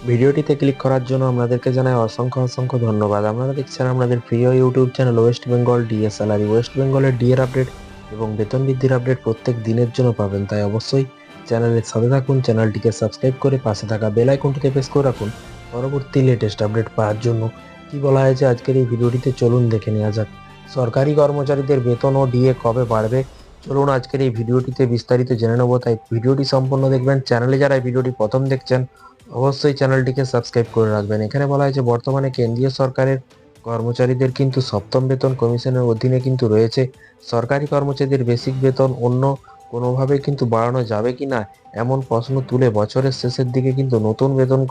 ভিডিওটিতে ক্লিক করার জন্য আপনাদেরকে জানাই অসংখ্য অসংখ্য ধন্যবাদ। আপনারা দেখছেন আমাদের প্রিয় YouTube channel West Bengal DA salary. West বেঙ্গলের ডিএর আপডেট এবং বেতন বৃদ্ধির আপডেট প্রত্যেক দিনের জন্য পাবেন, তাই অবশ্যই চ্যানেলের সাথে থাকুন। চ্যানেলটিকে সাবস্ক্রাইব করে পাশে থাকা বেল আইকনটিতে প্রেস করে রাখুন পরবর্তী লেটেস্ট আপডেট পাওয়ার জন্য। কি বলা হয়েছে আজকের এই ভিডিওটিতে, চলুন দেখে নেওয়া যাক। সরকারি কর্মচারীদের বেতন ও ডিএ কবে বাড়বে, চলুন আজকের এই ভিডিওটিতে বিস্তারিত জেনে নেব, তাই ভিডিওটি সম্পূর্ণ দেখবেন। চ্যানেলে যারা এই ভিডিওটি প্রথম দেখছেন অবশ্যই চ্যানেলটিকে সাবস্ক্রাইব করে রাখবেন। এখানে বলা হয়েছে বর্তমানে কেন্দ্রীয় সরকারের কর্মচারীদের কিন্তু সপ্তম বেতন কমিশনের অধীনে কিন্তু রয়েছে। সরকারি কর্মচারীদের বেসিক বেতন অন্য কোনোভাবে কিন্তু বাড়ানো যাবে কি না এমন প্রশ্ন তুলে বছরের শেষের দিকে কিন্তু নতুন বেতন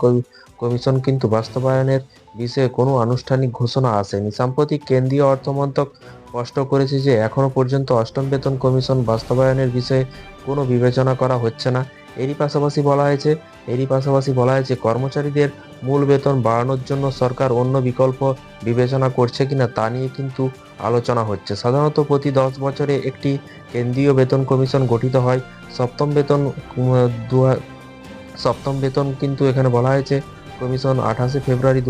কমিশন কিন্তু বাস্তবায়নের বিষয়ে কোনো আনুষ্ঠানিক ঘোষণা আসেনি। সাম্প্রতিক কেন্দ্রীয় অর্থমন্ত্রক স্পষ্ট করেছে যে এখনো পর্যন্ত অষ্টম বেতন কমিশন বাস্তবায়নের বিষয়ে কোনো বিবেচনা করা হচ্ছে না। এরই পাশাপাশি বলা হয়েছে কর্মচারীদের মূল বেতন বাড়ানোর জন্য সরকার অন্য বিকল্প বিবেচনা করছে কিনা তা নিয়ে কিন্তু আলোচনা হচ্ছে। সাধারণত প্রতি 10 বছরে একটি কেন্দ্রীয় বেতন কমিশন গঠিত হয়। সপ্তম বেতন উম, দু- সপ্তম বেতন কিন্তু এখানে বলা হয়েছে কমিশন 28শে ফেব্রুয়ারি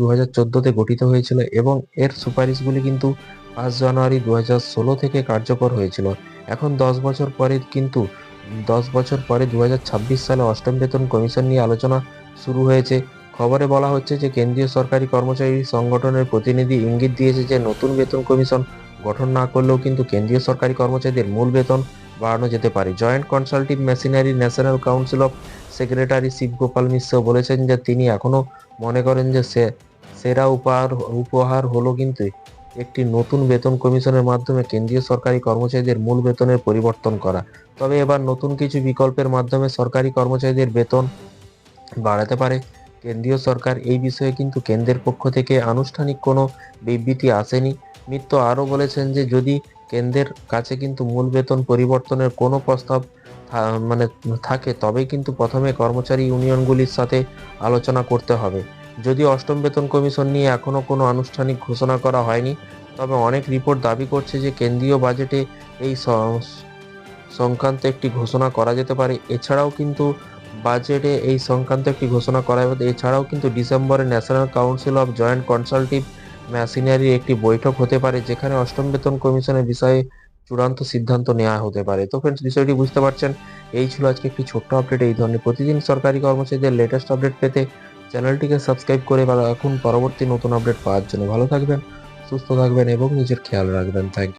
2014-তে গঠিত হয়েছিল এবং এর সুপারিশগুলি কিন্তু 5 জানুয়ারি 2016 থেকে কার্যকর হয়েছিল। এখন 10 বছর পরে 2026 সালে অষ্টম বেতন কমিশন নিয়ে আলোচনা শুরু হয়েছে। খবরে বলা হচ্ছে যে কেন্দ্রীয় সরকারি কর্মচারী সংগঠনের প্রতিনিধি ইঙ্গিত দিয়েছে যে নতুন বেতন কমিশন গঠন না করলেও কিন্তু কেন্দ্রীয় সরকারি কর্মচারীদের মূল বেতন বাড়ানো যেতে পারে। Joint consultative machinery national council of secretary Shivgopal Mishra বলেছেন যে তিনি এখনো মনে করেন যে সেরা উপহার হলো কিন্তু একটি নতুন বেতন কমিশনের মাধ্যমে কেন্দ্রীয় সরকারি কর্মচারীদের মূল বেতনের পরিবর্তন করা। তবে এবার নতুন কিছু বিকল্পের মাধ্যমে সরকারি কর্মচারীদের বেতন বাড়াতে পারে কেন্দ্রীয় সরকার। এই বিষয়ে কিন্তু কেন্দ্রের পক্ষ থেকে আনুষ্ঠানিক কোনো বিবৃতি আসেনি। মিত্র আরও বলেছেন যে যদি কেন্দ্রের কাছে কিন্তু মূল বেতন পরিবর্তনের কোনো প্রস্তাব মানে থাকে, তবেই কিন্তু প্রথমে কর্মচারী ইউনিয়নগুলির সাথে আলোচনা করতে হবে। যদিও অষ্টম বেতন কমিশন নিয়ে এখনো কোনো আনুষ্ঠানিক ঘোষণা করা হয়নি, তবে অনেক রিপোর্ট দাবি করছে যে কেন্দ্রীয় বাজেটে এই সংক্রান্ত একটি ঘোষণা করা যেতে পারে। এছাড়াও কিন্তু বাজেটে এই সংক্রান্ত একটি ঘোষণা করা হবে। এছাড়াও কিন্তু ডিসেম্বরে national council of joint consultative machinery একটি বৈঠক হতে পারে, যেখানে অষ্টম বেতন কমিশনের বিষয়ে চূড়ান্ত সিদ্ধান্ত নেওয়া হতে পারে। তো ফ্রেন্ডস, বিষয়টি বুঝতে পারছেন। এই ছিল আজকে একটি ছোট্ট আপডেট। এই ধরনের প্রতিদিন সরকারি কর্মচারীদের লেটেস্ট আপডেট পেতে চ্যানেলটিকে সাবস্ক্রাইব করে রাখুন পরবর্তী নতুন আপডেট পাওয়ার জন্য। ভালো থাকবেন, সুস্থ থাকবেন এবং নিজের খেয়াল রাখবেন। Thank you.